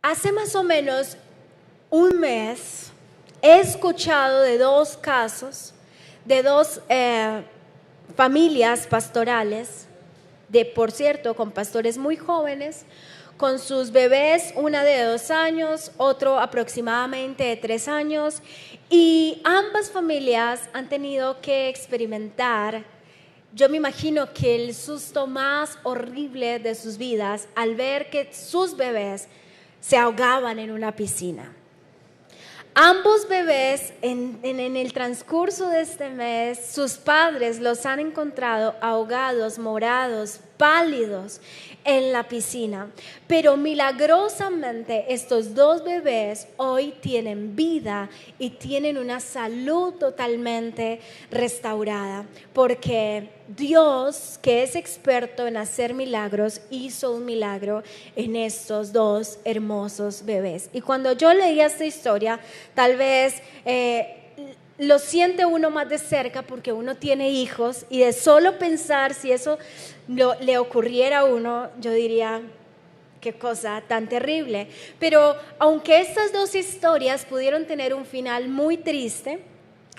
Hace más o menos un mes he escuchado de dos casos, de dos familias pastorales, por cierto, con pastores muy jóvenes, con sus bebés, una de 2 años, otro aproximadamente de 3 años, y ambas familias han tenido que experimentar, yo me imagino que el susto más horrible de sus vidas al ver que sus bebés se ahogaban en una piscina. Ambos bebés en el transcurso de este mes, sus padres los han encontrado ahogados, morados, pálidos en la piscina. Pero milagrosamente estos dos bebés hoy tienen vida y tienen una salud totalmente restaurada. Porque Dios, que es experto en hacer milagros, hizo un milagro en estos dos hermosos bebés. Y cuando yo leía esta historia, tal vez lo siente uno más de cerca porque uno tiene hijos, y de solo pensar si eso le ocurriera a uno, yo diría, qué cosa tan terrible. Pero aunque estas dos historias pudieron tener un final muy triste,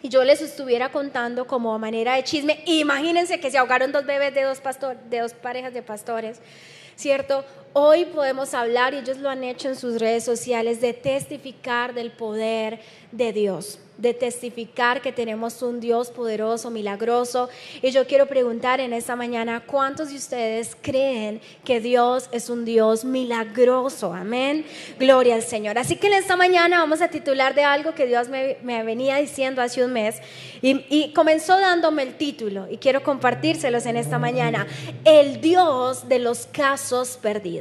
y yo les estuviera contando como a manera de chisme, imagínense que se ahogaron dos bebés de dos parejas de pastores, ¿cierto? Hoy podemos hablar, y ellos lo han hecho en sus redes sociales, de testificar del poder de Dios, de testificar que tenemos un Dios poderoso, milagroso. Y yo quiero preguntar en esta mañana, ¿cuántos de ustedes creen que Dios es un Dios milagroso? Amén, gloria al Señor. Así que en esta mañana vamos a titular de algo que Dios me venía diciendo hace un mes, y comenzó dándome el título, y quiero compartírselos en esta mañana: el Dios de los casos perdidos.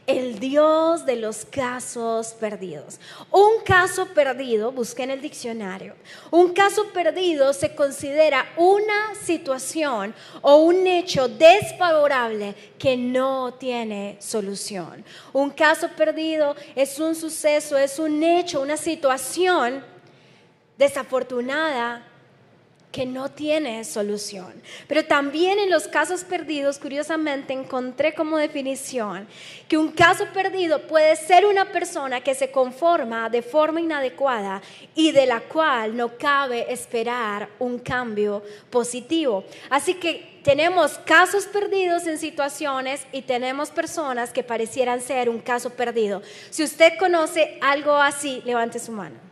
El Dios de los casos perdidos. Un caso perdido, busqué en el diccionario, un caso perdido se considera una situación o un hecho desfavorable que no tiene solución. Un caso perdido es un suceso, es un hecho, una situación desafortunada que no tiene solución. Pero también en los casos perdidos, curiosamente, encontré como definición que un caso perdido puede ser una persona que se conforma de forma inadecuada y de la cual no cabe esperar un cambio positivo. Así que tenemos casos perdidos en situaciones y tenemos personas que parecieran ser un caso perdido. Si usted conoce algo así, levante su mano.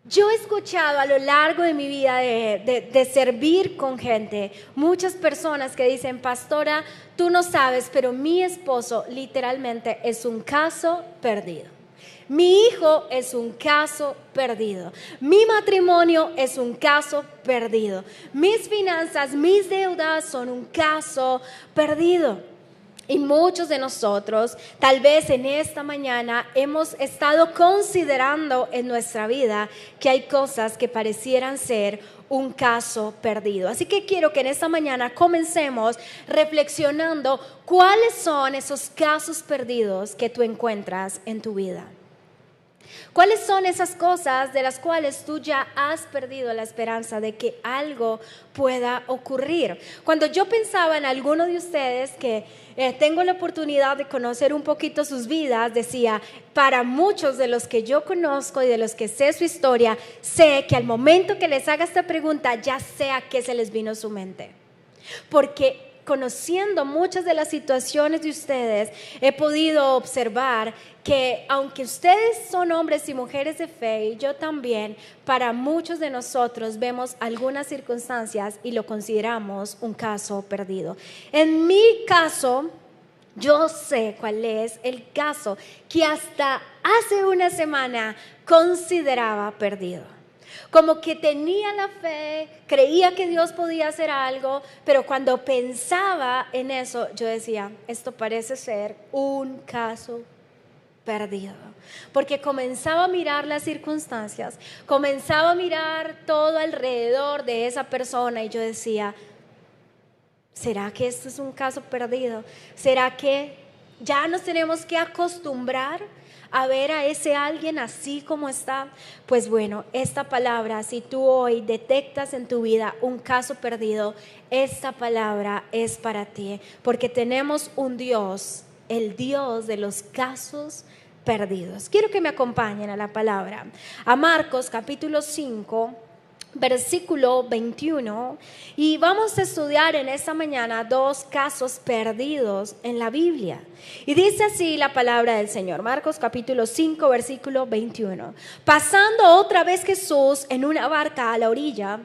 Yo he escuchado a lo largo de mi vida de servir con gente, muchas personas que dicen: pastora, tú no sabes, pero mi esposo literalmente es un caso perdido. Mi hijo es un caso perdido. Mi matrimonio es un caso perdido. Mis finanzas, mis deudas son un caso perdido. Y muchos de nosotros, tal vez en esta mañana, hemos estado considerando en nuestra vida que hay cosas que parecieran ser un caso perdido. Así que quiero que en esta mañana comencemos reflexionando cuáles son esos casos perdidos que tú encuentras en tu vida. ¿Cuáles son esas cosas de las cuales tú ya has perdido la esperanza de que algo pueda ocurrir? Cuando yo pensaba en alguno de ustedes que tengo la oportunidad de conocer un poquito sus vidas, decía: para muchos de los que yo conozco y de los que sé su historia, sé que al momento que les haga esta pregunta ya sé a qué se les vino a su mente. Porque conociendo muchas de las situaciones de ustedes, he podido observar que aunque ustedes son hombres y mujeres de fe, y yo también, para muchos de nosotros vemos algunas circunstancias y lo consideramos un caso perdido. En mi caso, yo sé cuál es el caso que hasta hace una semana consideraba perdido. Como que tenía la fe, creía que Dios podía hacer algo, pero cuando pensaba en eso, yo decía: esto parece ser un caso perdido. Porque comenzaba a mirar las circunstancias, comenzaba a mirar todo alrededor de esa persona, y yo decía: ¿será que esto es un caso perdido? ¿Será que ya nos tenemos que acostumbrar a ver a ese alguien así como está? Pues bueno, esta palabra, si tú hoy detectas en tu vida un caso perdido, esta palabra es para ti, porque tenemos un Dios el Dios de los casos perdidos. Quiero que me acompañen a la palabra, a Marcos capítulo 5, versículo 21, y vamos a estudiar en esta mañana 2 casos perdidos en la Biblia. Y dice así la palabra del Señor, Marcos capítulo 5, versículo 21. Pasando otra vez Jesús en una barca a la orilla,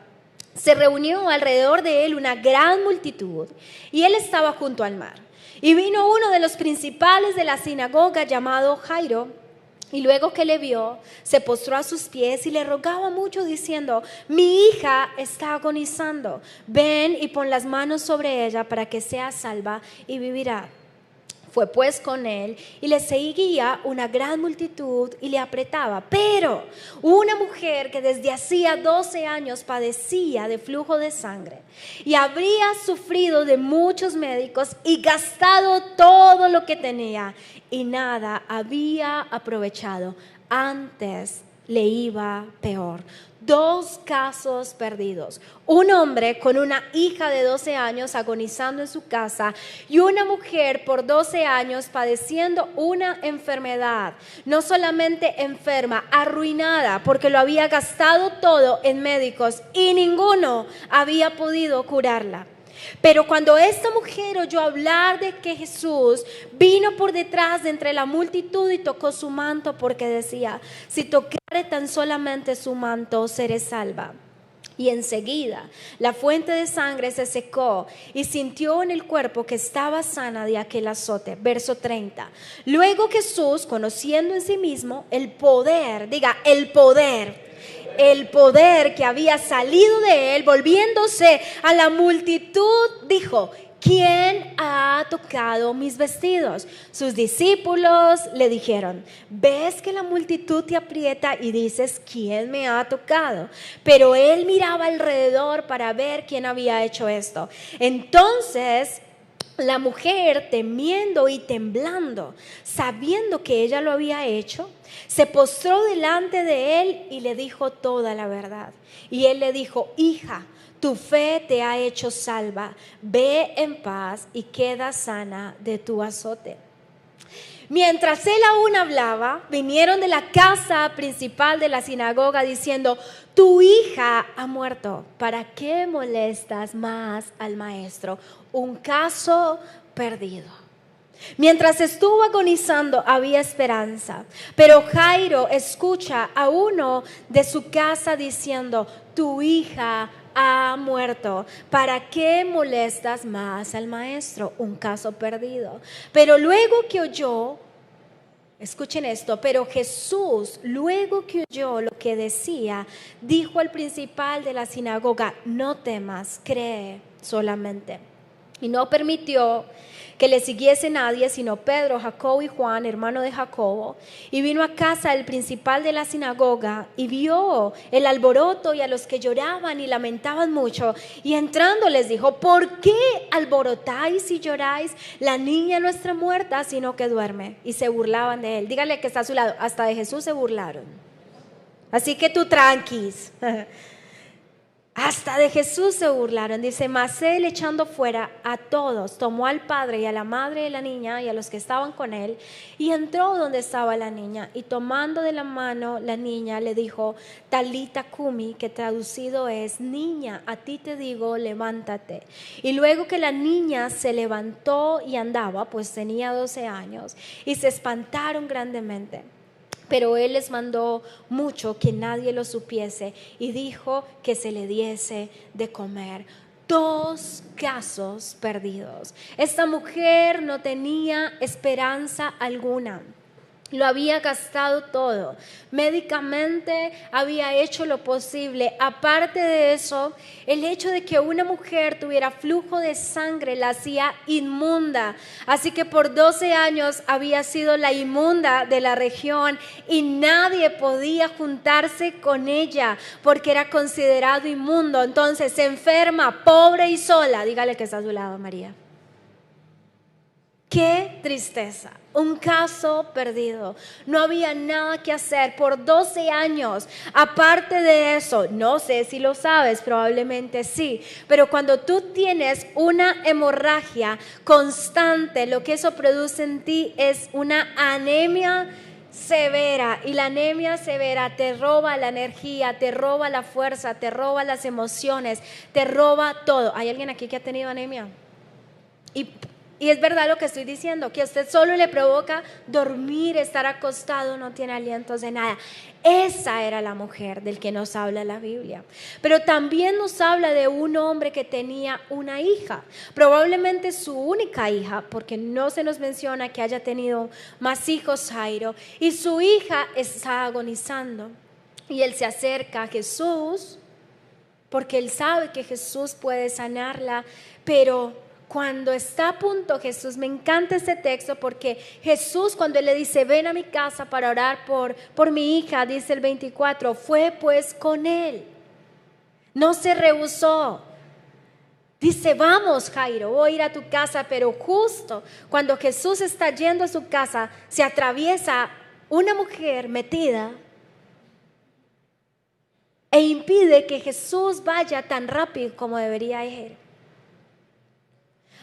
se reunió alrededor de él una gran multitud, y él estaba junto al mar. Y vino uno de los principales de la sinagoga llamado Jairo, y luego que le vio, se postró a sus pies y le rogaba mucho diciendo: mi hija está agonizando, ven y pon las manos sobre ella para que sea salva y vivirá. Fue pues con él y le seguía una gran multitud y le apretaba. Pero una mujer que desde hacía 12 años padecía de flujo de sangre y habría sufrido de muchos médicos y gastado todo lo que tenía y nada había aprovechado, antes le iba peor. 2 casos perdidos. Un hombre con una hija de 12 años agonizando en su casa y una mujer por 12 años padeciendo una enfermedad. No solamente enferma, arruinada porque lo había gastado todo en médicos y ninguno había podido curarla. Pero cuando esta mujer oyó hablar de que Jesús vino por detrás de entre la multitud y tocó su manto, porque decía: si tocare tan solamente su manto, seré salva. Y enseguida la fuente de sangre se secó y sintió en el cuerpo que estaba sana de aquel azote. Verso 30. Luego Jesús, conociendo en sí mismo el poder, diga el poder que había salido de él, volviéndose a la multitud, dijo: ¿quién ha tocado mis vestidos? Sus discípulos le dijeron: ¿ves que la multitud te aprieta y dices: ¿quién me ha tocado? Pero él miraba alrededor para ver quién había hecho esto. Entonces la mujer, temiendo y temblando, sabiendo que ella lo había hecho, se postró delante de él y le dijo toda la verdad. Y él le dijo: hija, tu fe te ha hecho salva, ve en paz y queda sana de tu azote. Mientras él aún hablaba, vinieron de la casa principal de la sinagoga diciendo: tu hija ha muerto, ¿para qué molestas más al maestro? Un caso perdido. Mientras estuvo agonizando había esperanza, pero Jairo escucha a uno de su casa diciendo: tu hija ha muerto, ¿para qué molestas más al maestro? Un caso perdido. Pero luego que oyó, escuchen esto, pero Jesús, luego que oyó lo que decía, dijo al principal de la sinagoga: no temas, cree solamente. Y no permitió que le siguiese nadie, sino Pedro, Jacobo y Juan, hermano de Jacobo. Y vino a casa el principal de la sinagoga y vio el alboroto y a los que lloraban y lamentaban mucho. Y entrando les dijo: ¿por qué alborotáis y lloráis? La niña no está muerta, sino que duerme. Y se burlaban de él. Dígale que está a su lado: hasta de Jesús se burlaron. Así que tú tranquis. Hasta de Jesús se burlaron. Dice: mas él, echando fuera a todos, tomó al padre y a la madre de la niña y a los que estaban con él, y entró donde estaba la niña, y tomando de la mano la niña le dijo: talita cumi, que traducido es: niña, a ti te digo, levántate. Y luego que la niña se levantó y andaba, pues tenía 12 años, y se espantaron grandemente. Pero él les mandó mucho que nadie lo supiese y dijo que se le diese de comer. 2 casos perdidos. Esta mujer no tenía esperanza alguna. Lo había gastado todo. Médicamente había hecho lo posible. Aparte de eso, el hecho de que una mujer tuviera flujo de sangre la hacía inmunda. Así que por 12 años había sido la inmunda de la región y nadie podía juntarse con ella porque era considerado inmundo. Entonces se enferma, pobre y sola. Dígale que está a su lado, María. Qué tristeza, un caso perdido. No había nada que hacer por 12 años. Aparte de eso, no sé si lo sabes, probablemente sí, pero cuando tú tienes una hemorragia constante, lo que eso produce en ti es una anemia severa, y la anemia severa te roba la energía, te roba la fuerza, te roba las emociones, te roba todo. ¿Hay alguien aquí que ha tenido anemia? Y es verdad lo que estoy diciendo, que a usted solo le provoca dormir, estar acostado, no tiene alientos de nada. Esa era la mujer del que nos habla la Biblia. Pero también nos habla de un hombre que tenía una hija, probablemente su única hija, porque no se nos menciona que haya tenido más hijos Jairo, y su hija está agonizando. Y él se acerca a Jesús, porque él sabe que Jesús puede sanarla, pero cuando está a punto Jesús, me encanta este texto porque Jesús, cuando él le dice ven a mi casa para orar por mi hija, dice el 24, fue pues con él, no se rehusó. Dice vamos Jairo, voy a ir a tu casa, pero justo cuando Jesús está yendo a su casa se atraviesa una mujer metida e impide que Jesús vaya tan rápido como debería ir.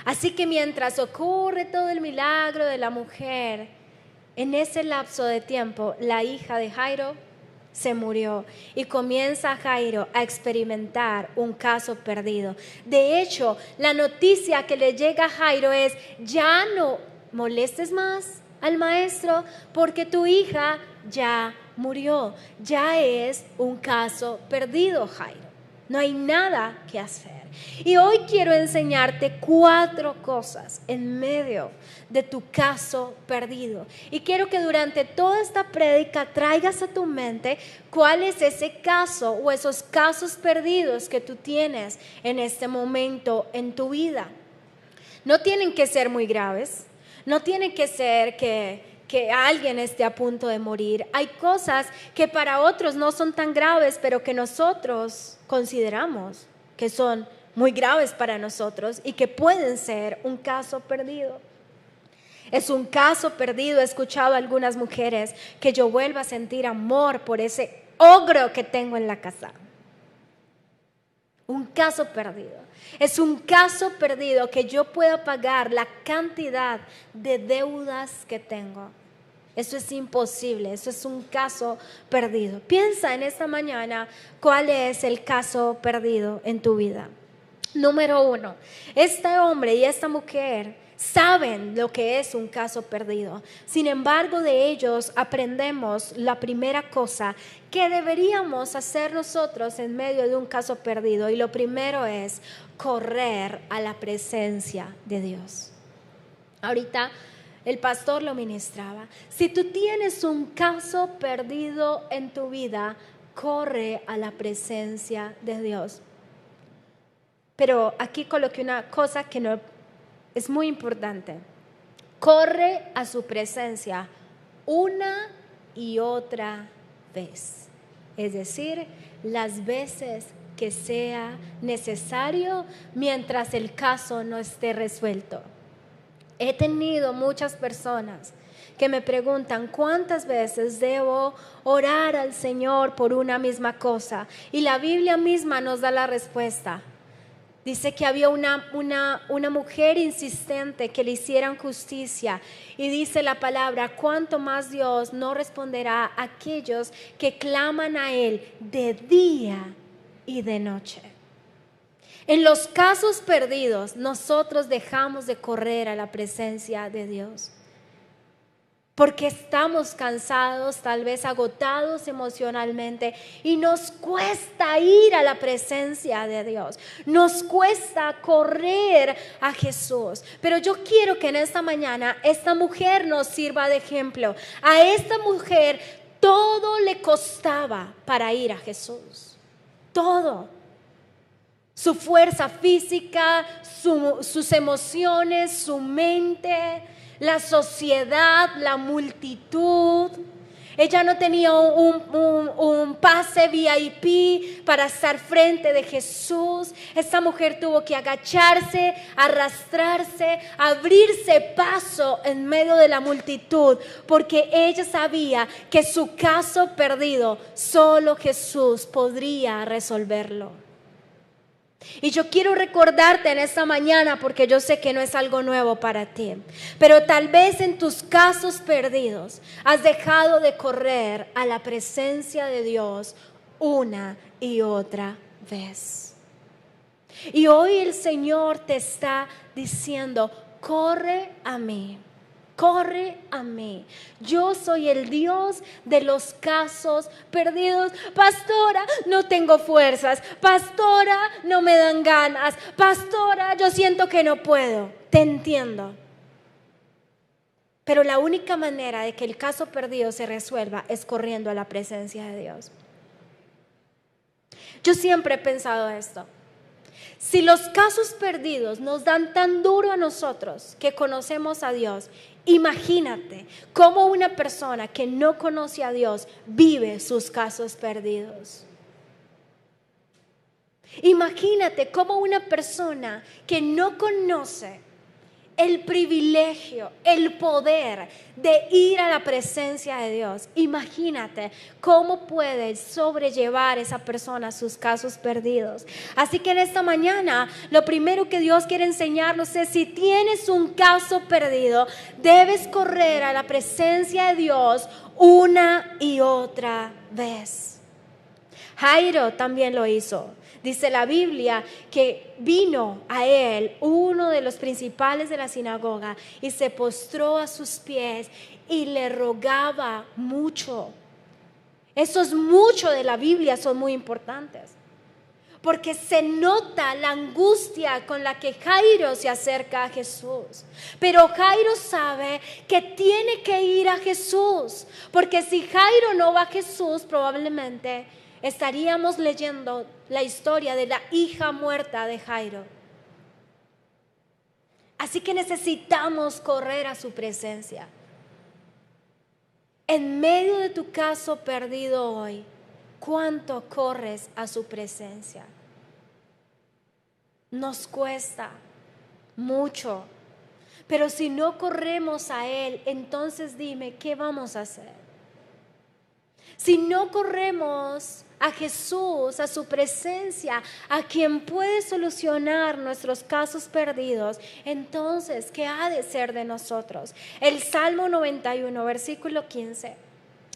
Así que mientras ocurre todo el milagro de la mujer, en ese lapso de tiempo, la hija de Jairo se murió y comienza Jairo a experimentar un caso perdido. De hecho, la noticia que le llega a Jairo es, ya no molestes más al maestro porque tu hija ya murió. Ya es un caso perdido, Jairo. No hay nada que hacer. Y hoy quiero enseñarte 4 cosas en medio de tu caso perdido. Y quiero que durante toda esta prédica traigas a tu mente cuál es ese caso o esos casos perdidos que tú tienes en este momento en tu vida. No tienen que ser muy graves, no tienen que ser que alguien esté a punto de morir. Hay cosas que para otros no son tan graves, pero que nosotros consideramos que son muy graves para nosotros y que pueden ser un caso perdido. Es un caso perdido. He escuchado a algunas mujeres que yo vuelva a sentir amor por ese ogro que tengo en la casa. Un caso perdido. Es un caso perdido que yo pueda pagar la cantidad de deudas que tengo. Eso es imposible, eso es un caso perdido. Piensa en esta mañana cuál es el caso perdido en tu vida. Número 1, este hombre y esta mujer saben lo que es un caso perdido. Sin embargo, de ellos aprendemos la primera cosa que deberíamos hacer nosotros en medio de un caso perdido. Y lo primero es correr a la presencia de Dios. Ahorita el pastor lo ministraba. Si tú tienes un caso perdido en tu vida, corre a la presencia de Dios. Pero aquí coloqué una cosa que no es muy importante. Corre a su presencia una y otra vez. Es decir, las veces que sea necesario mientras el caso no esté resuelto. He tenido muchas personas que me preguntan cuántas veces debo orar al Señor por una misma cosa. Y la Biblia misma nos da la respuesta. Dice que había una mujer insistente que le hicieran justicia. Y dice la palabra, cuánto más Dios no responderá a aquellos que claman a Él de día y de noche. En los casos perdidos, nosotros dejamos de correr a la presencia de Dios. Porque estamos cansados, tal vez agotados emocionalmente, y nos cuesta ir a la presencia de Dios. Nos cuesta correr a Jesús. Pero yo quiero que en esta mañana esta mujer nos sirva de ejemplo. A esta mujer todo le costaba para ir a Jesús. Todo. Su fuerza física, sus emociones, su mente, la sociedad, la multitud. Ella no tenía un pase VIP para estar frente de Jesús. Esta mujer tuvo que agacharse, arrastrarse, abrirse paso en medio de la multitud, porque ella sabía que su caso perdido, solo Jesús podría resolverlo. Y yo quiero recordarte en esta mañana, porque yo sé que no es algo nuevo para ti, pero tal vez en tus casos perdidos has dejado de correr a la presencia de Dios una y otra vez. Y hoy el Señor te está diciendo: corre a mí. Corre a mí. Yo soy el Dios de los casos perdidos. Pastora, no tengo fuerzas. Pastora, no me dan ganas. Pastora, yo siento que no puedo. Te entiendo. Pero la única manera de que el caso perdido se resuelva es corriendo a la presencia de Dios. Yo siempre he pensado esto. Si los casos perdidos nos dan tan duro a nosotros que conocemos a Dios, imagínate cómo una persona que no conoce a Dios vive sus casos perdidos. Imagínate cómo una persona que no conoce el privilegio, el poder de ir a la presencia de Dios, imagínate cómo puede sobrellevar esa persona sus casos perdidos. Así que en esta mañana lo primero que Dios quiere enseñarnos es: si tienes un caso perdido, debes correr a la presencia de Dios una y otra vez. Jairo también lo hizo. Dice la Biblia que vino a él uno de los principales de la sinagoga y se postró a sus pies y le rogaba mucho. Esos mucho de la Biblia son muy importantes, porque se nota la angustia con la que Jairo se acerca a Jesús. Pero Jairo sabe que tiene que ir a Jesús, porque si Jairo no va a Jesús, probablemente estaríamos leyendo la historia de la hija muerta de Jairo. Así que necesitamos correr a su presencia. En medio de tu caso perdido hoy, ¿cuánto corres a su presencia? Nos cuesta mucho, pero si no corremos a Él, entonces dime, ¿qué vamos a hacer? Si no corremos a Jesús, a su presencia, a quien puede solucionar nuestros casos perdidos, entonces, ¿qué ha de ser de nosotros? El Salmo 91, versículo 15,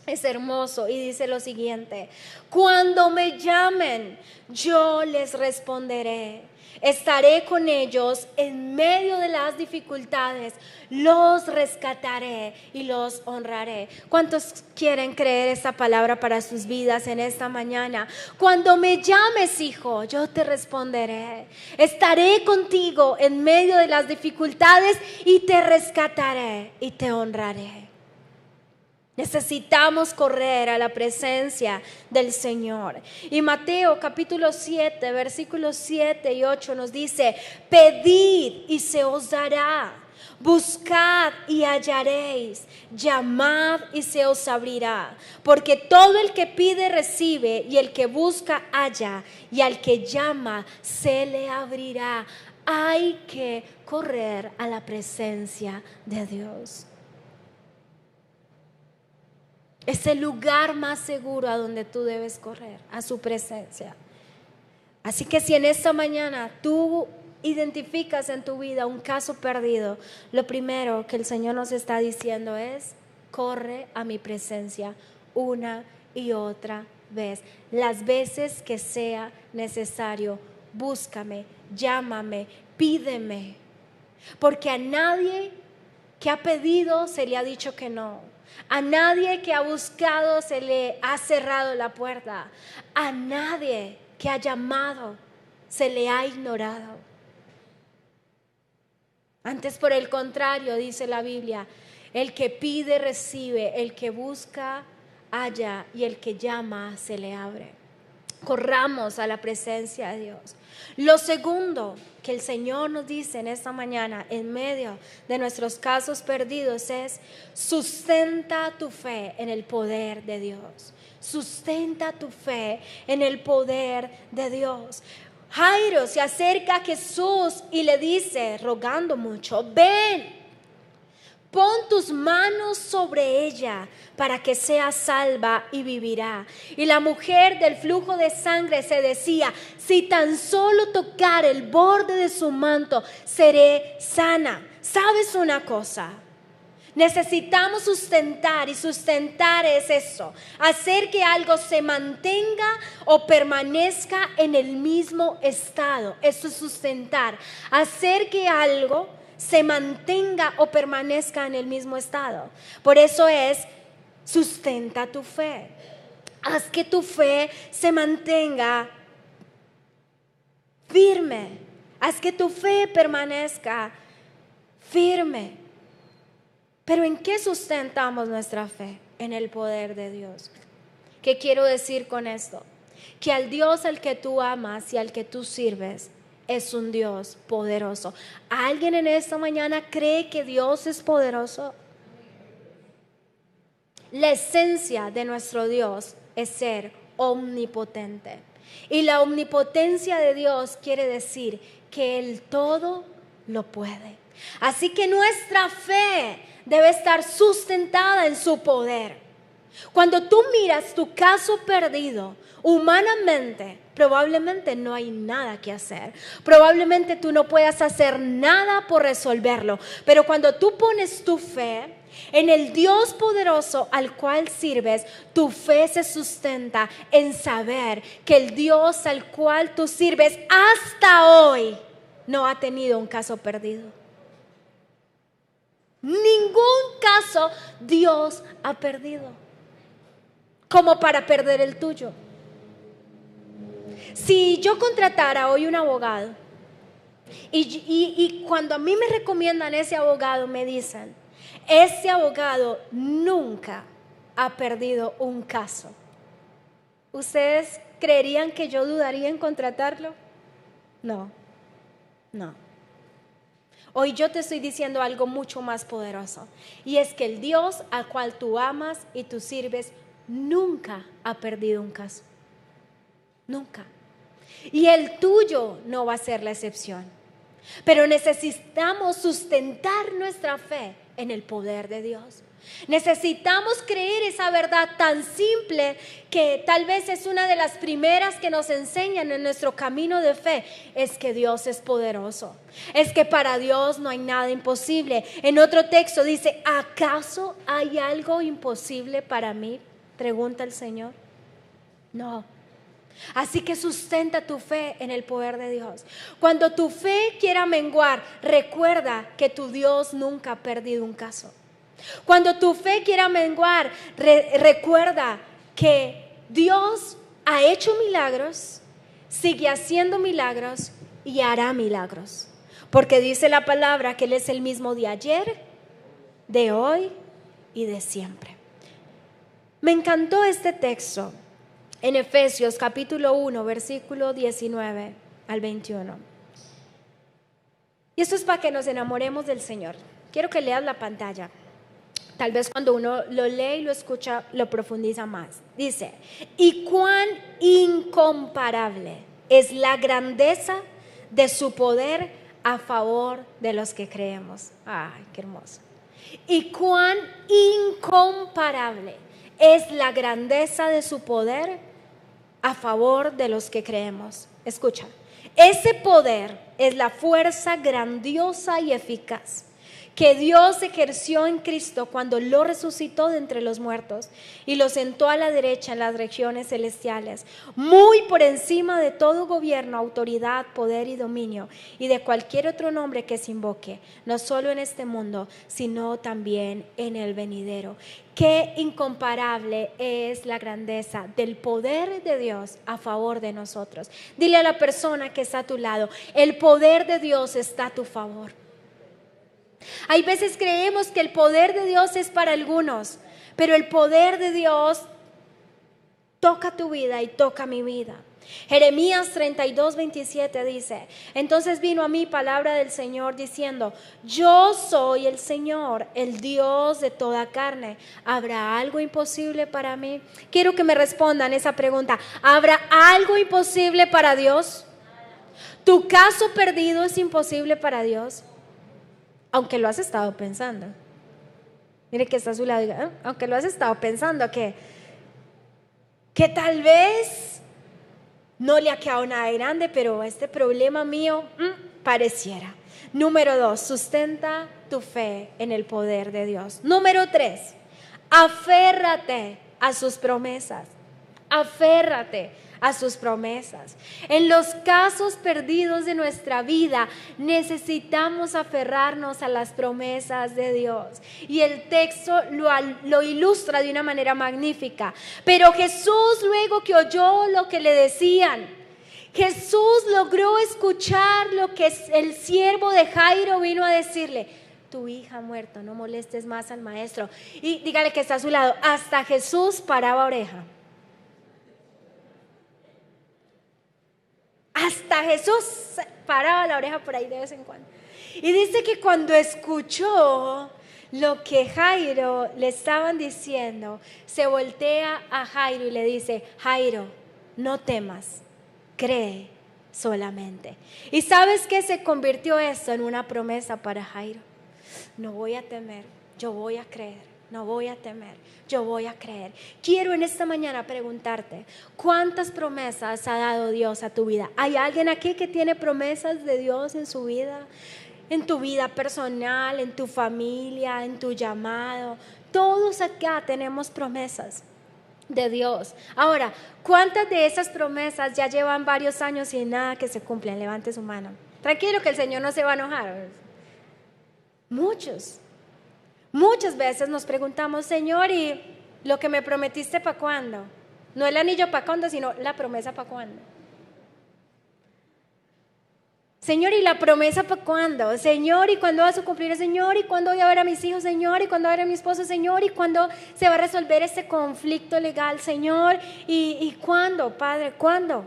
es hermoso y dice lo siguiente: cuando me llamen, yo les responderé. Estaré con ellos en medio de las dificultades, los rescataré y los honraré. ¿Cuántos quieren creer esta palabra para sus vidas en esta mañana? Cuando me llames, hijo, yo te responderé. Estaré contigo en medio de las dificultades y te rescataré y te honraré. Necesitamos correr a la presencia del Señor. Y Mateo capítulo 7, versículos 7 y 8 nos dice: pedid y se os dará, buscad y hallaréis, llamad y se os abrirá. Porque todo el que pide recibe, y el que busca halla, y al que llama se le abrirá. Hay que correr a la presencia de Dios. Es el lugar más seguro a donde tú debes correr, a su presencia. Así que si en esta mañana tú identificas en tu vida un caso perdido, lo primero que el Señor nos está diciendo es: corre a mi presencia una y otra vez, las veces que sea necesario. Búscame, llámame, pídeme, porque a nadie que ha pedido se le ha dicho que no. A nadie que ha buscado se le ha cerrado la puerta. A nadie que ha llamado se le ha ignorado. Antes, por el contrario, dice la Biblia: el que pide recibe, el que busca halla, y el que llama se le abre. Corramos a la presencia de Dios. Lo segundo que el Señor nos dice en esta mañana, en medio de nuestros casos perdidos, es: sustenta tu fe en el poder de Dios. Sustenta tu fe en el poder de Dios. Jairo se acerca a Jesús y le dice, rogando mucho: ven, pon tus manos sobre ella para que sea salva y vivirá. Y la mujer del flujo de sangre se decía: si tan solo tocar el borde de su manto, seré sana. ¿Sabes una cosa? Necesitamos sustentar, y sustentar es eso: hacer que algo se mantenga o permanezca en el mismo estado. Eso es sustentar. Hacer que algo se mantenga o permanezca en el mismo estado. Por eso es: sustenta tu fe. Haz que tu fe se mantenga firme. Haz que tu fe permanezca firme. Pero ¿en qué sustentamos nuestra fe? En el poder de Dios. ¿Qué quiero decir con esto? Que al Dios al que tú amas y al que tú sirves es un Dios poderoso. ¿Alguien en esta mañana cree que Dios es poderoso? La esencia de nuestro Dios es ser omnipotente. Y la omnipotencia de Dios quiere decir que Él todo lo puede. Así que nuestra fe debe estar sustentada en su poder. Cuando tú miras tu caso perdido, humanamente, probablemente no hay nada que hacer. Probablemente tú no puedas hacer nada por resolverlo. Pero cuando tú pones tu fe en el Dios poderoso al cual sirves, tu fe se sustenta en saber que el Dios al cual tú sirves hasta hoy no ha tenido un caso perdido. Ningún caso Dios ha perdido como para perder el tuyo. Si yo contratara hoy un abogado y cuando a mí me recomiendan ese abogado, me dicen: ese abogado nunca ha perdido un caso, ¿ustedes creerían que yo dudaría en contratarlo? No. Hoy yo te estoy diciendo algo mucho más poderoso, y es que el Dios al cual tú amas y tú sirves nunca ha perdido un caso. Nunca. Y el tuyo no va a ser la excepción. Pero necesitamos sustentar nuestra fe en el poder de Dios. Necesitamos creer esa verdad tan simple que tal vez es una de las primeras que nos enseñan en nuestro camino de fe: es que Dios es poderoso, es que para Dios no hay nada imposible. En otro texto dice: ¿acaso hay algo imposible para mí?, pregunta el Señor. No. Así que sustenta tu fe en el poder de Dios. Cuando tu fe quiera menguar, recuerda que tu Dios nunca ha perdido un caso. Cuando tu fe quiera menguar, recuerda que Dios ha hecho milagros, sigue haciendo milagros y hará milagros. Porque dice la palabra que Él es el mismo de ayer, de hoy y de siempre. Me encantó este texto en Efesios capítulo 1, versículo 19 al 21. Y esto es para que nos enamoremos del Señor. Quiero que leas la pantalla. Tal vez cuando uno lo lee y lo escucha, lo profundiza más. Dice: y cuán incomparable es la grandeza de su poder a favor de los que creemos. Ay, qué hermoso. Y cuán incomparable es la grandeza de su poder a favor de los que creemos. Escucha, ese poder es la fuerza grandiosa y eficaz que Dios ejerció en Cristo cuando lo resucitó de entre los muertos y lo sentó a la derecha en las regiones celestiales, muy por encima de todo gobierno, autoridad, poder y dominio, y de cualquier otro nombre que se invoque, no solo en este mundo, sino también en el venidero. Qué incomparable es la grandeza del poder de Dios a favor de nosotros. Dile a la persona que está a tu lado: el poder de Dios está a tu favor. Hay veces creemos que el poder de Dios es para algunos, pero el poder de Dios toca tu vida y toca mi vida. Jeremías 32:27 dice: entonces vino a mí palabra del Señor diciendo: yo soy el Señor, el Dios de toda carne. ¿Habrá algo imposible para mí? Quiero que me respondan esa pregunta. ¿Habrá algo imposible para Dios? ¿Tu caso perdido es imposible para Dios? Aunque lo has estado pensando. Mire que está a su lado, diga, aunque lo has estado pensando, que tal vez no le ha quedado nada grande, pero este problema mío pareciera. Número 2, sustenta tu fe en el poder de Dios. Número 3, aférrate a sus promesas. Aférrate a sus promesas. En los casos perdidos de nuestra vida necesitamos aferrarnos a las promesas de Dios. Y el texto lo ilustra de una manera magnífica. Pero Jesús, luego que oyó lo que le decían, Jesús logró escuchar lo que el siervo de Jairo vino a decirle: tu hija ha muerto, no molestes más al maestro. Y dígale que está a su lado, hasta Jesús paraba oreja. Hasta Jesús paraba la oreja por ahí de vez en cuando. Y dice que cuando escuchó lo que Jairo le estaban diciendo, se voltea a Jairo y le dice: Jairo, no temas, cree solamente. ¿Y sabes qué? Se convirtió esto en una promesa para Jairo. No voy a temer, yo voy a creer. No voy a temer, yo voy a creer. Quiero en esta mañana preguntarte: ¿cuántas promesas ha dado Dios a tu vida? ¿Hay alguien aquí que tiene promesas de Dios en su vida? En tu vida personal, en tu familia, en tu llamado. Todos acá tenemos promesas de Dios. Ahora, ¿cuántas de esas promesas ya llevan varios años y nada que se cumplen? Levante su mano. Tranquilo, que el Señor no se va a enojar. Muchas veces nos preguntamos: Señor, ¿y lo que me prometiste para cuándo? No el anillo para cuándo, sino la promesa para cuándo. Señor, ¿y la promesa para cuándo? Señor, ¿y cuándo vas a cumplir? Señor, ¿y cuándo voy a ver a mis hijos? Señor, ¿y cuándo voy a ver a mi esposo? Señor, ¿y cuándo se va a resolver este conflicto legal? Señor, ¿y cuándo, Padre? ¿Cuándo?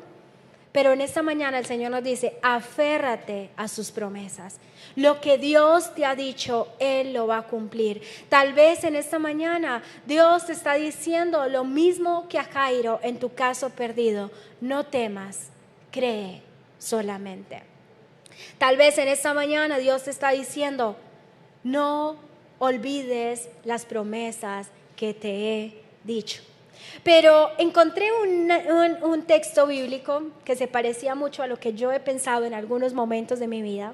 Pero en esta mañana el Señor nos dice: aférrate a sus promesas. Lo que Dios te ha dicho, Él lo va a cumplir. Tal vez en esta mañana Dios te está diciendo lo mismo que a Jairo en tu caso perdido: no temas, cree solamente. Tal vez en esta mañana Dios te está diciendo: no olvides las promesas que te he dicho. Pero encontré un texto bíblico que se parecía mucho a lo que yo he pensado en algunos momentos de mi vida,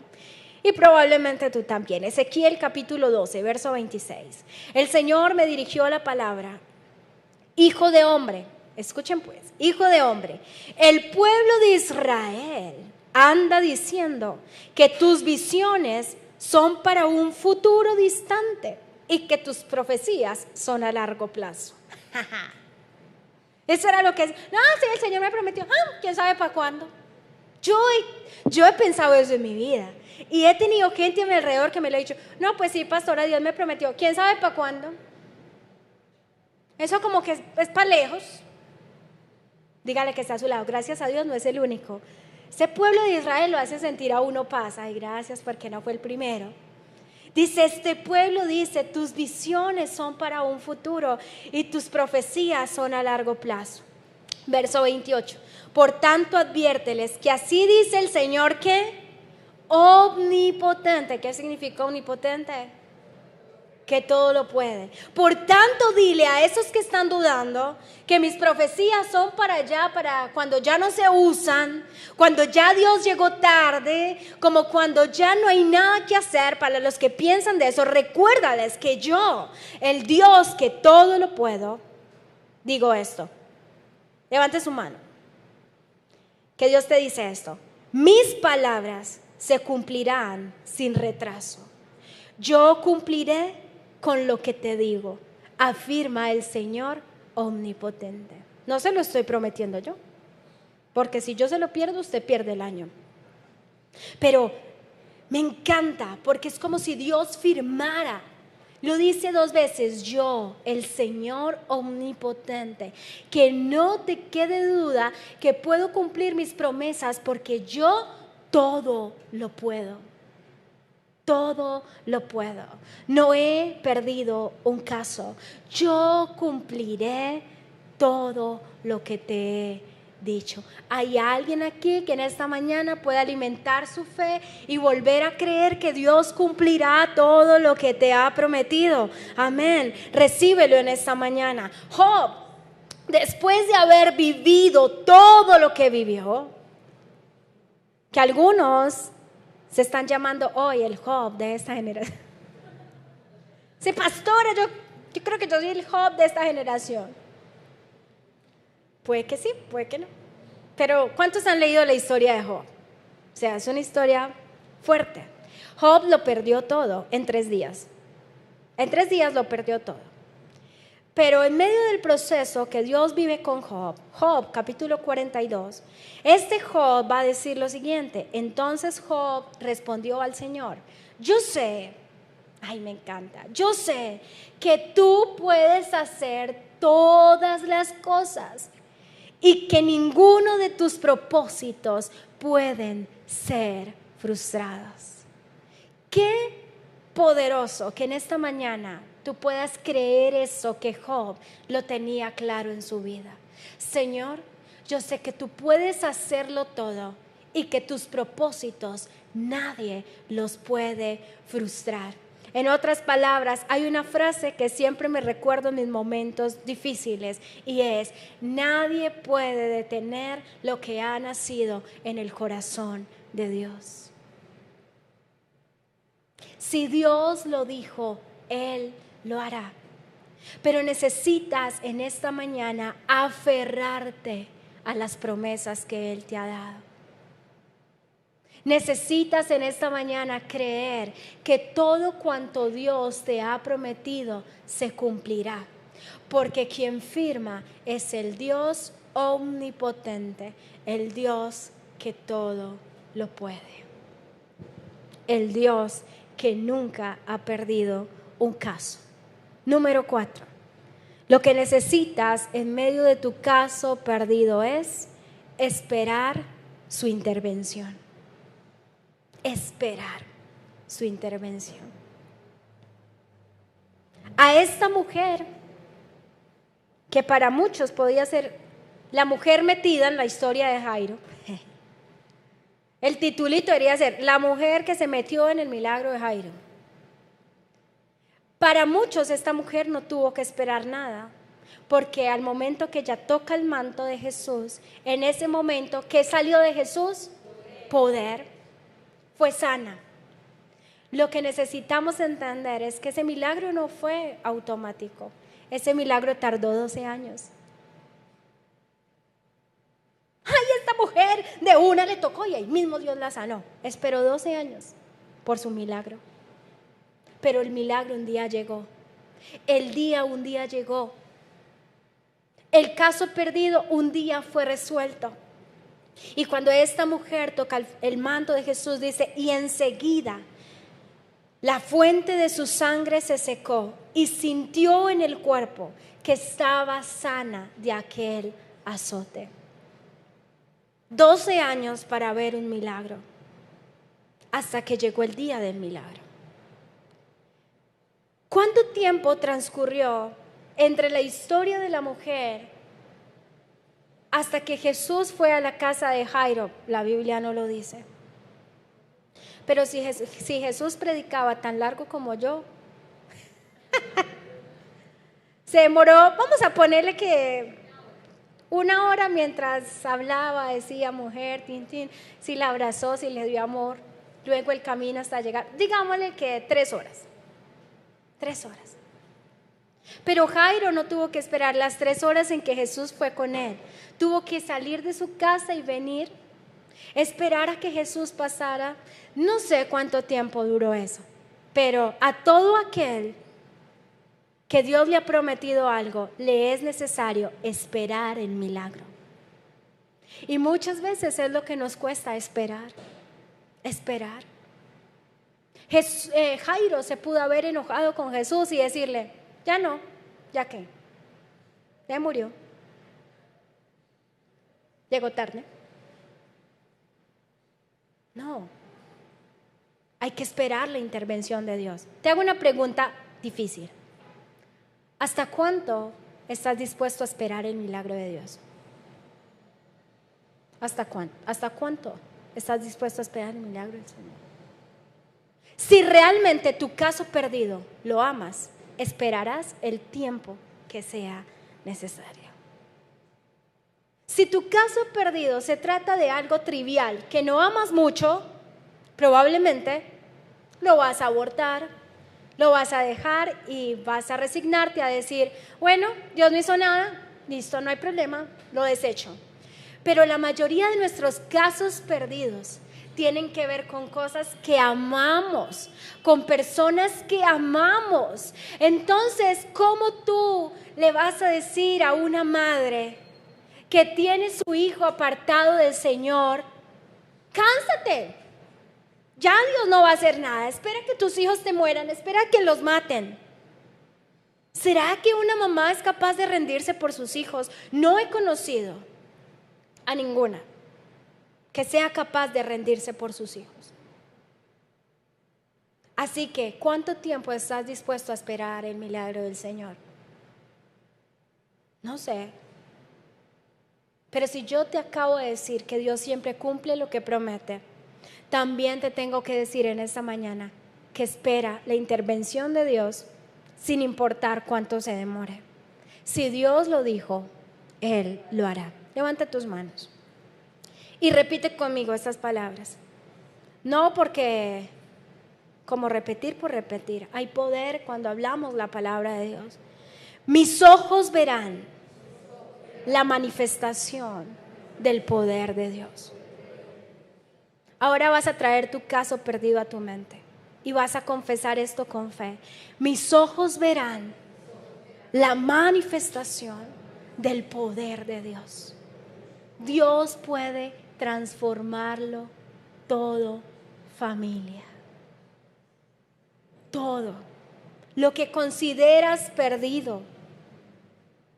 y probablemente tú también. Ezequiel capítulo 12, verso 26. El Señor me dirigió la palabra: hijo de hombre, escuchen pues, hijo de hombre, el pueblo de Israel anda diciendo que tus visiones son para un futuro distante y que tus profecías son a largo plazo. Eso era lo que... No, sí, el Señor me prometió. ¿Quién sabe para cuándo? Yo he pensado eso en mi vida. Y he tenido gente a mi alrededor que me lo ha dicho: no, pues sí, pastora, Dios me prometió. ¿Quién sabe para cuándo? Eso como que es para lejos. Dígale que está a su lado: gracias a Dios no es el único. Ese pueblo de Israel lo hace sentir a uno paz. Ay, gracias porque no fue el primero. Dice, este pueblo dice: tus visiones son para un futuro y tus profecías son a largo plazo. Verso 28. Por tanto adviérteles que así dice el Señor, que omnipotente. ¿Qué significa omnipotente? Que todo lo puede. Por tanto dile a esos que están dudando que mis profecías son para allá, para cuando ya no se usan, cuando ya Dios llegó tarde, como cuando ya no hay nada que hacer. Para los que piensan de eso, recuérdales que yo, el Dios que todo lo puedo, digo esto. Levante su mano. Que Dios te dice esto: mis palabras se cumplirán sin retraso. Yo cumpliré con lo que te digo, afirma el Señor omnipotente. No se lo estoy prometiendo yo, porque si yo se lo pierdo, usted pierde el año. Pero me encanta, porque es como si Dios firmara Lo dice 2 veces, yo, el Señor omnipotente, que no te quede duda que puedo cumplir mis promesas porque yo todo lo puedo. Todo lo puedo. No he perdido un caso. Yo cumpliré todo lo que te he dicho. ¿Hay alguien aquí que en esta mañana pueda alimentar su fe y volver a creer que Dios cumplirá todo lo que te ha prometido? Amén. Recíbelo en esta mañana. Job, después de haber vivido todo lo que vivió, que algunos se están llamando hoy el Job de esta generación. Sí, pastora, yo creo que yo soy el Job de esta generación. Puede que sí, puede que no. Pero ¿cuántos han leído la historia de Job? O sea, es una historia fuerte. Job lo perdió todo en 3 días. En 3 días lo perdió todo. Pero en medio del proceso que Dios vive con Job, Job capítulo 42, Job va a decir lo siguiente. Entonces Job respondió al Señor, yo sé, ay me encanta, yo sé que tú puedes hacer todas las cosas y que ninguno de tus propósitos pueden ser frustrados. Qué poderoso que en esta mañana tú puedas creer eso que Job lo tenía claro en su vida. Señor, yo sé que tú puedes hacerlo todo y que tus propósitos nadie los puede frustrar. En otras palabras, hay una frase que siempre me recuerdo en mis momentos difíciles y es: nadie puede detener lo que ha nacido en el corazón de Dios. Si Dios lo dijo, Él lo hará. Pero necesitas en esta mañana aferrarte a las promesas que Él te ha dado. Necesitas en esta mañana creer que todo cuanto Dios te ha prometido se cumplirá. Porque quien firma es el Dios omnipotente, el Dios que todo lo puede. El Dios que nunca ha perdido un caso. Número 4. Lo que necesitas en medio de tu caso perdido es esperar su intervención. Esperar su intervención. A esta mujer, que para muchos podía ser la mujer metida en la historia de Jairo, el titulito debería ser la mujer que se metió en el milagro de Jairo. Para muchos esta mujer no tuvo que esperar nada, porque al momento que ella toca el manto de Jesús, en ese momento, ¿qué salió de Jesús? Poder. Fue sana. Lo que necesitamos entender es que ese milagro no fue automático. Ese milagro tardó 12 años. ¡Ay, esta mujer de una le tocó y ahí mismo Dios la sanó! Esperó 12 años por su milagro. Pero el milagro un día llegó. Un día llegó. El caso perdido un día fue resuelto. Y cuando esta mujer toca el manto de Jesús, dice, y enseguida la fuente de su sangre se secó y sintió en el cuerpo que estaba sana de aquel azote. 12 años para ver un milagro, hasta que llegó el día del milagro. ¿Cuánto tiempo transcurrió entre la historia de la mujer hasta que Jesús fue a la casa de Jairo? La Biblia no lo dice. Pero si Jesús predicaba tan largo como yo, se demoró, vamos a ponerle que 1 hora mientras hablaba, decía mujer, tin, tin, si la abrazó, si le dio amor, luego el camino hasta llegar, digámosle que 3 horas. 3 horas. Pero Jairo no tuvo que esperar las 3 horas en que Jesús fue con él. Tuvo que salir de su casa y venir, esperar a que Jesús pasara. No sé cuánto tiempo duró eso, pero a todo aquel que Dios le ha prometido algo, le es necesario esperar el milagro. Y muchas veces es lo que nos cuesta esperar. Esperar. Jairo se pudo haber enojado con Jesús y decirle, ya no, ya qué, ya murió, llegó tarde. No, hay que esperar la intervención de Dios. Te hago una pregunta difícil. ¿Hasta cuánto estás dispuesto a esperar el milagro de Dios? ¿Hasta cuánto? ¿Hasta cuánto estás dispuesto a esperar el milagro del Señor? Si realmente tu caso perdido lo amas, esperarás el tiempo que sea necesario. Si tu caso perdido se trata de algo trivial que no amas mucho, probablemente lo vas a abortar, lo vas a dejar y vas a resignarte a decir, bueno, Dios no hizo nada, listo, no hay problema, lo desecho. Pero la mayoría de nuestros casos perdidos tienen que ver con cosas que amamos, con personas que amamos. Entonces, ¿cómo tú le vas a decir a una madre que tiene su hijo apartado del Señor, cánsate, ya Dios no va a hacer nada, espera que tus hijos te mueran, espera que los maten? ¿Será que una mamá es capaz de rendirse por sus hijos? No he conocido a ninguna que sea capaz de rendirse por sus hijos. Así que, ¿cuánto tiempo estás dispuesto a esperar el milagro del Señor? No sé. Pero si yo te acabo de decir que Dios siempre cumple lo que promete, también te tengo que decir en esta mañana que espera la intervención de Dios sin importar cuánto se demore. Si Dios lo dijo, Él lo hará. Levanta tus manos y repite conmigo estas palabras. No porque, como repetir por repetir, hay poder cuando hablamos la palabra de Dios. Mis ojos verán la manifestación del poder de Dios. Ahora vas a traer tu caso perdido a tu mente y vas a confesar esto con fe. Mis ojos verán la manifestación del poder de Dios. Dios puede transformarlo todo, familia. Todo. Lo que consideras perdido,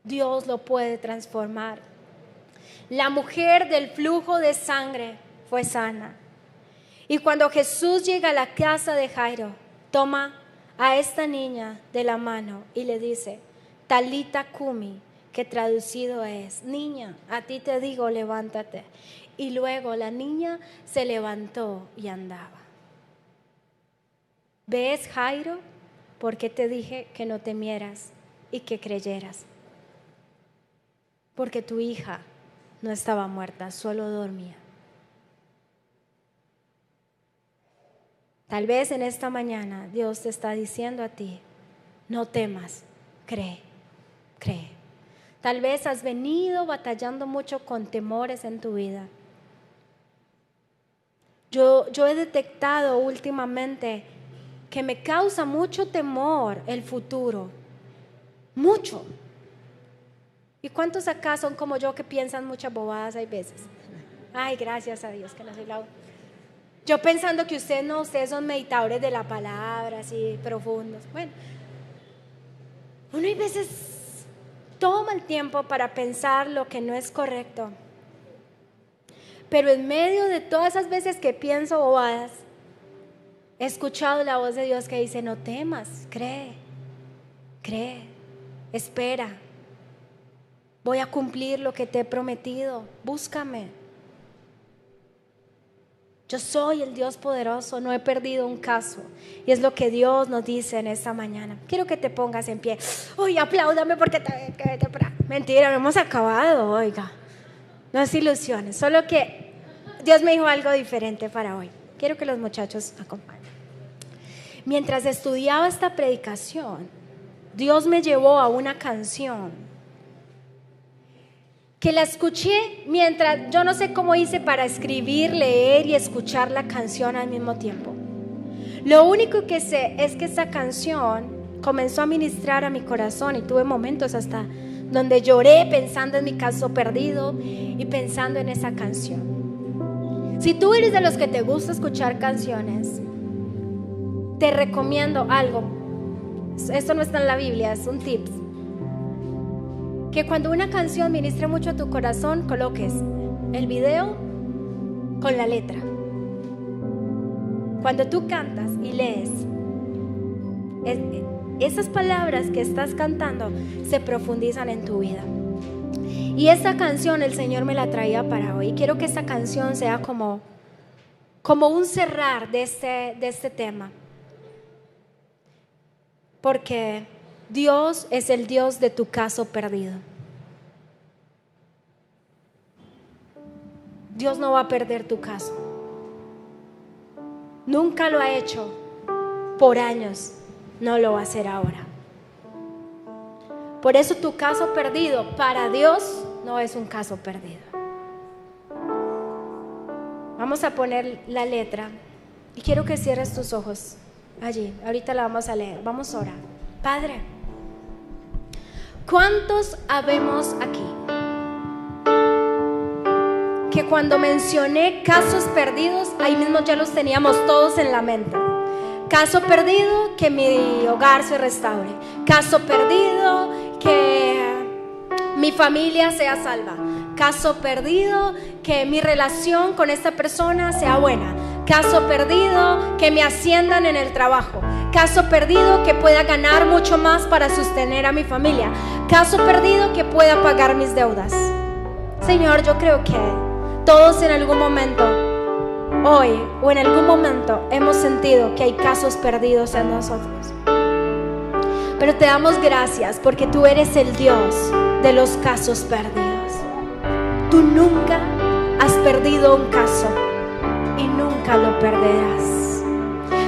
Dios lo puede transformar. La mujer del flujo de sangre fue sana. Y cuando Jesús llega a la casa de Jairo, toma a esta niña de la mano y le dice, Talita Kumi, que traducido es, niña, a ti te digo, levántate. Y luego la niña se levantó y andaba. ¿Ves, Jairo? ¿Por qué te dije que no temieras y que creyeras? Porque tu hija no estaba muerta, solo dormía. Tal vez en esta mañana Dios te está diciendo a ti, no temas, cree, cree. Tal vez has venido batallando mucho con temores en tu vida. Yo he detectado últimamente que me causa mucho temor el futuro, mucho. ¿Y cuántos acá son como yo que piensan muchas bobadas hay veces? Ay, gracias a Dios que no soy la... Yo pensando que ustedes son meditadores de la palabra, así profundos. Bueno, uno hay veces toma el tiempo para pensar lo que no es correcto. Pero en medio de todas esas veces que pienso bobadas, he escuchado la voz de Dios que dice, no temas, cree, espera. Voy a cumplir lo que te he prometido, búscame. Yo soy el Dios poderoso, no he perdido un caso. Y es lo que Dios nos dice en esta mañana. Quiero que te pongas en pie. Uy, apláudame porque mentira, no hemos acabado, oiga. No es ilusiones, solo que Dios me dijo algo diferente para hoy. Quiero que los muchachos acompañen. Mientras estudiaba esta predicación, Dios me llevó a una canción que la escuché mientras, yo no sé cómo hice para escribir, leer y escuchar la canción al mismo tiempo. Lo único que sé es que esa canción comenzó a ministrar a mi corazón y tuve momentos hasta donde lloré pensando en mi caso perdido y pensando en esa canción. Si tú eres de los que te gusta escuchar canciones, te recomiendo algo. Esto no está en la Biblia, es un tip. Que cuando una canción ministre mucho a tu corazón, coloques el video con la letra. Cuando tú cantas y lees, esas palabras que estás cantando se profundizan en tu vida. Y esta canción el Señor me la traía para hoy. Quiero que esta canción sea como un cerrar de este tema. Porque Dios es el Dios de tu caso perdido. Dios no va a perder tu caso. Nunca lo ha hecho por años, no lo va a hacer ahora. Por eso tu caso perdido para Dios no es un caso perdido. Vamos a poner la letra y quiero que cierres tus ojos allí. Ahorita la vamos a leer. Vamos a orar. Padre, ¿cuántos habemos aquí que cuando mencioné casos perdidos, ahí mismo ya los teníamos todos en la mente? Caso perdido, que mi hogar se restaure. Caso perdido, que mi familia sea salva. Caso perdido, que mi relación con esta persona sea buena. Caso perdido, que me asciendan en el trabajo. Caso perdido, que pueda ganar mucho más para sostener a mi familia. Caso perdido, que pueda pagar mis deudas. Señor, yo creo que todos en algún momento, hoy o en algún momento, hemos sentido que hay casos perdidos en nosotros. Pero te damos gracias porque tú eres el Dios de los casos perdidos. Tú nunca has perdido un caso y nunca lo perderás.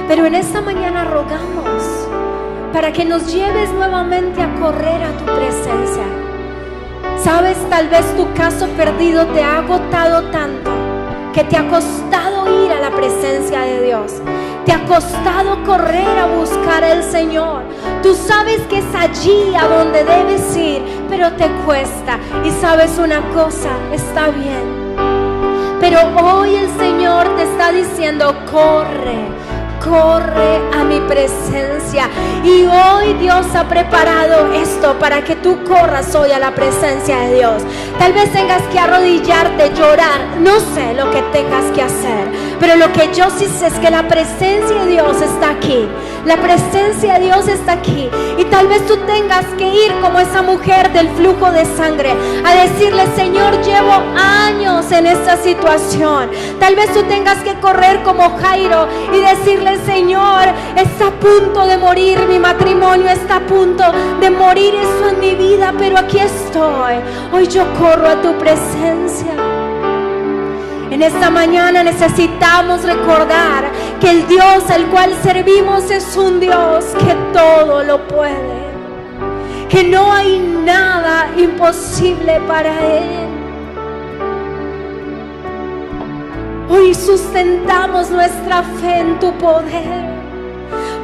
Pero en esta mañana rogamos para que nos lleves nuevamente a correr a tu presencia. Sabes, tal vez tu caso perdido te ha agotado tanto que te ha costado ir a la presencia de Dios. Te ha costado correr a buscar al Señor. Tú sabes que es allí a donde debes ir, pero te cuesta. Y sabes una cosa, está bien. Pero hoy el Señor te está diciendo, corre a mi presencia. Y hoy Dios ha preparado esto para que tú corras hoy a la presencia de Dios. Tal vez tengas que arrodillarte, llorar, no sé lo que tengas que hacer, pero lo que yo sí sé es que la presencia de Dios está aquí. La presencia de Dios está aquí. Y tal vez tú tengas que ir como esa mujer del flujo de sangre a decirle, Señor, llevo años en esta situación. Tal vez tú tengas que correr como Jairo y decirle, Señor, está a punto de morir mi matrimonio, está a punto de morir eso en mi vida, pero aquí estoy. Hoy yo corro a tu presencia. En esta mañana necesitamos recordar que el Dios al cual servimos es un Dios que todo lo puede, que no hay nada imposible para Él. Hoy sustentamos nuestra fe en tu poder,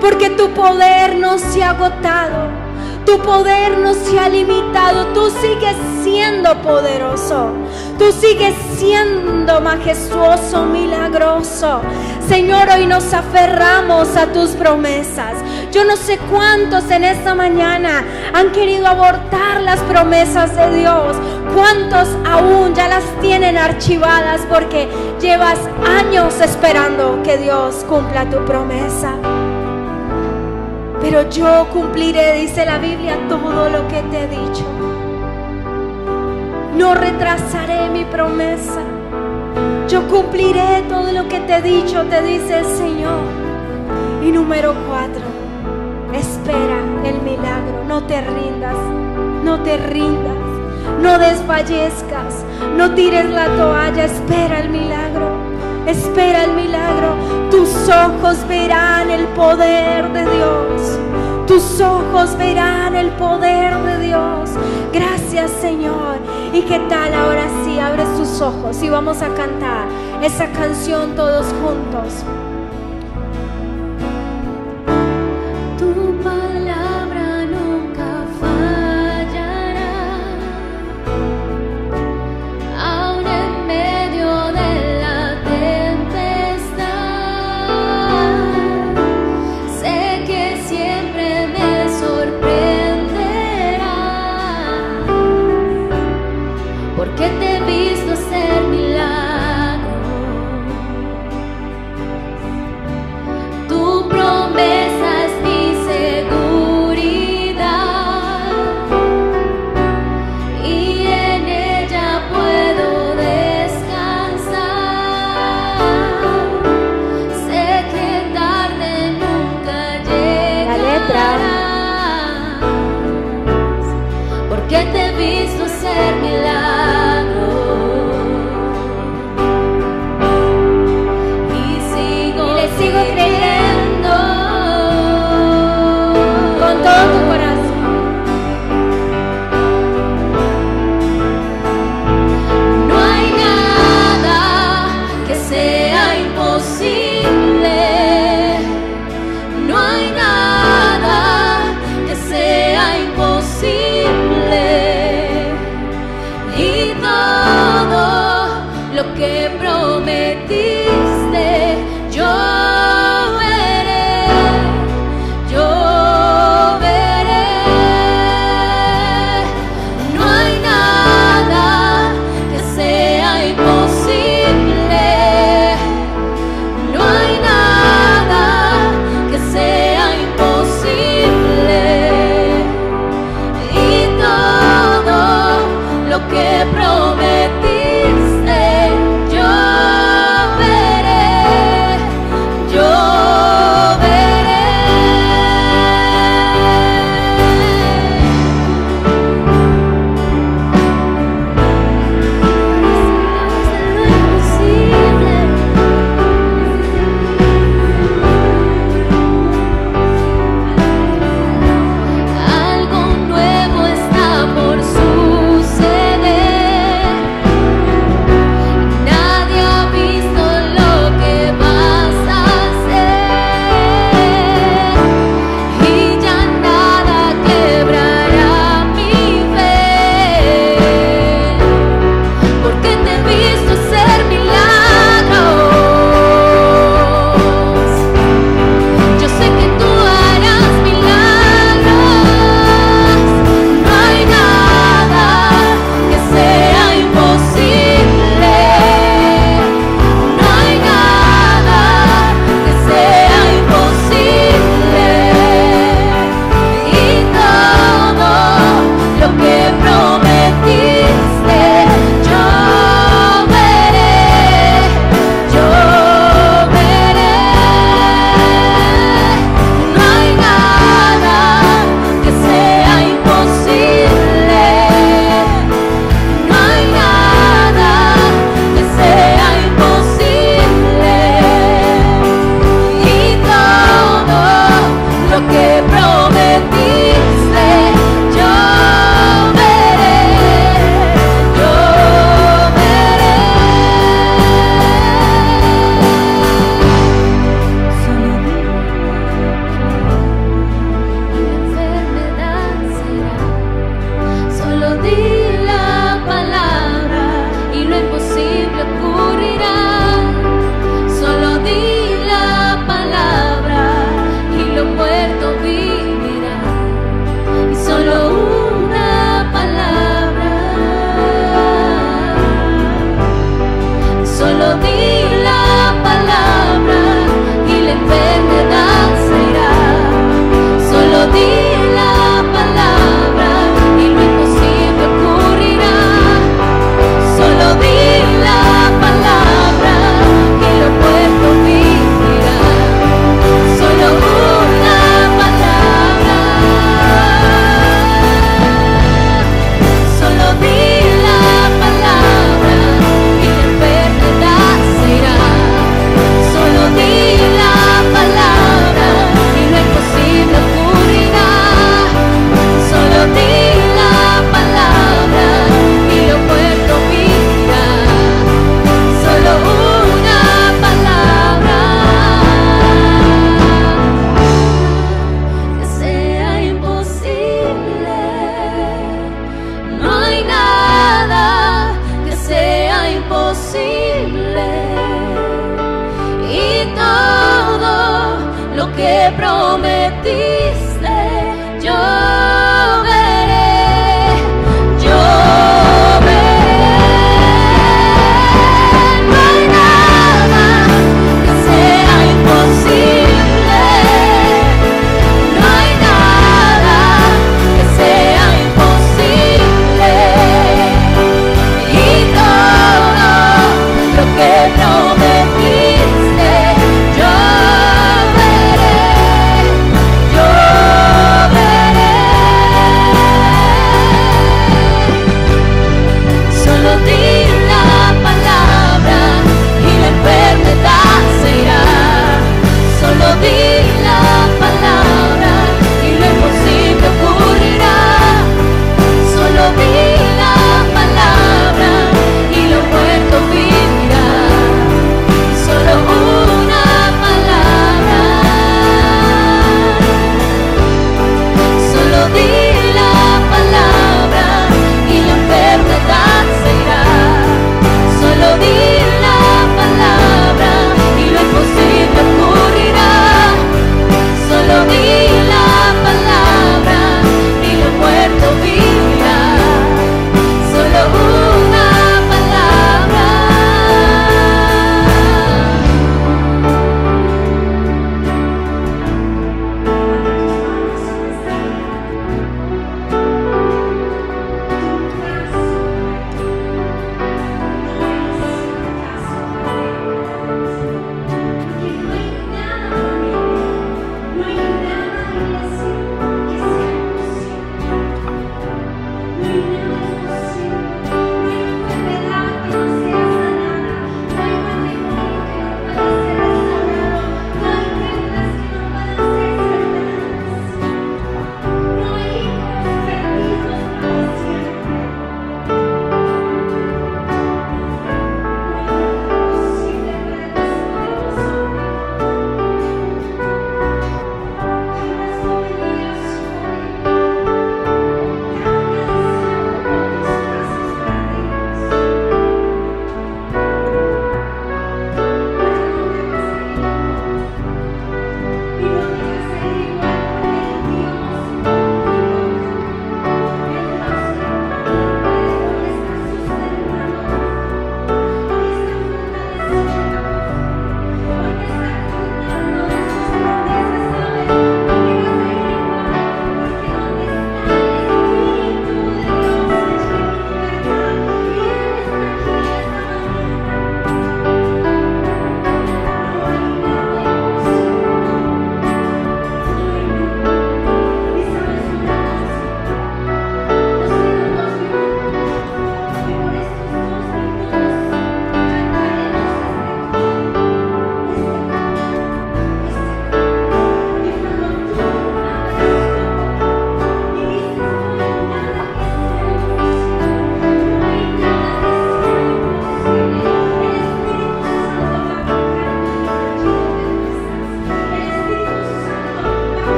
porque tu poder no se ha agotado. Tu poder no se ha limitado. Tú sigues siendo poderoso. Tú sigues siendo majestuoso, milagroso. Señor, hoy nos aferramos a tus promesas. Yo no sé cuántos en esta mañana han querido abortar las promesas de Dios. Cuántos aún ya las tienen archivadas porque llevas años esperando que Dios cumpla tu promesa. Pero yo cumpliré, dice la Biblia, todo lo que te he dicho. No retrasaré mi promesa. Yo cumpliré todo lo que te he dicho, te dice el Señor. Y número 4, espera el milagro. No te rindas, no te rindas, no desfallezcas, no tires la toalla, espera el milagro. Espera el milagro. Tus ojos verán el poder de Dios. Tus ojos verán el poder de Dios. Gracias, Señor. ¿Y qué tal? Ahora sí, abre tus ojos y vamos a cantar esa canción todos juntos. Tu palabra nunca fallará. Aún en medio de la tempestad, sorprenderás, porque te he visto hacer milagros. Tu promesa es mi seguridad y en ella puedo descansar. Sé que tarde nunca llegará.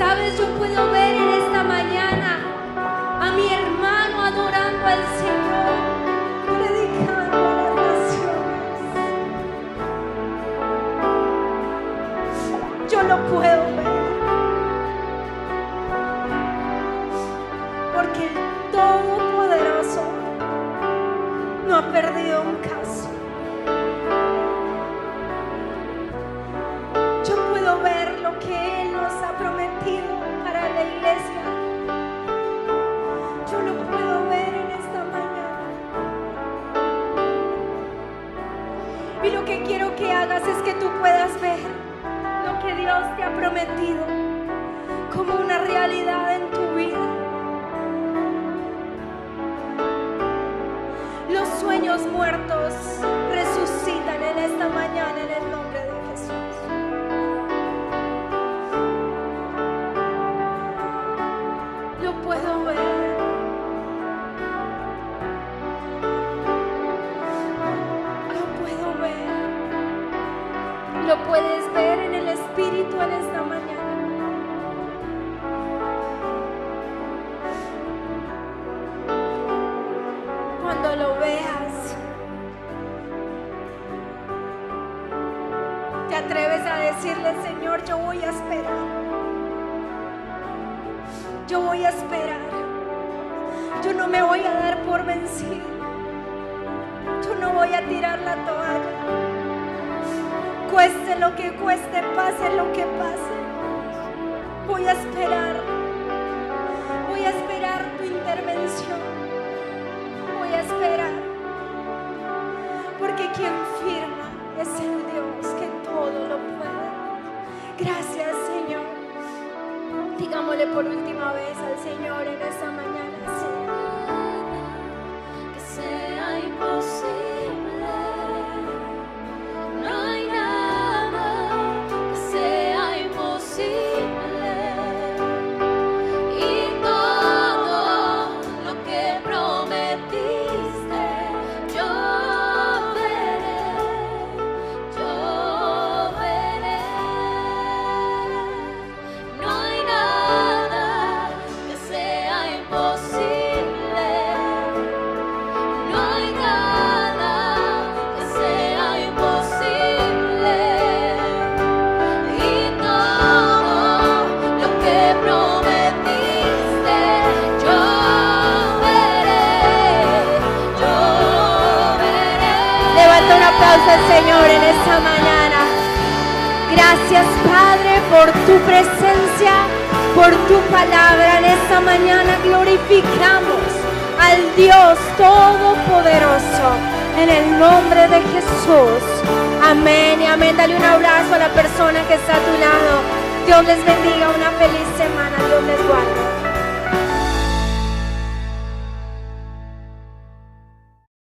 Sabes, yo puedo ver en esta mañana a mi hermano adorando al Señor, predicando a las naciones. Yo lo puedo ver, porque el Todopoderoso no ha perdido un caso. Yo puedo ver lo que Él nos ha prometido para la iglesia. Yo lo puedo ver en esta mañana. Y lo que quiero que hagas es que tú puedas ver lo que Dios te ha prometido como una realidad en tu vida. Los sueños muertos resucitan en esta mañana en el nombre de Jesús. Lo puedo ver. Lo puedo ver. Lo puedes ver en el Espíritu en esta mañana. Cuando lo veas, te atreves a decirle: Señor, yo voy a esperar. Yo voy a esperar. Yo no me voy a dar por vencido. Yo no voy a tirar la toalla. Cueste lo que cueste, pase lo que pase. Voy a esperar. Voy a esperar tu intervención. Voy a esperar. Porque quien firma es el Dios que todo lo puede. Gracias, Señor. Digámosle por última vez al Señor en esta mañana: sí. Que sea imposible, no hay nada que sea imposible, y todo lo que prometiste yo veré, yo veré. No hay nada que sea imposible, no hay nada que sea imposible, y todo lo que prometiste yo veré, yo veré. Levanta un aplauso al Señor en esta mañana. Gracias, Padre, por tu presencia, por tu palabra. En esta mañana glorificamos al Dios Todopoderoso en el nombre de Jesús. Amén y amén. Dale un abrazo a la persona que está a tu lado. Dios les bendiga. Una feliz semana. Dios les guarde.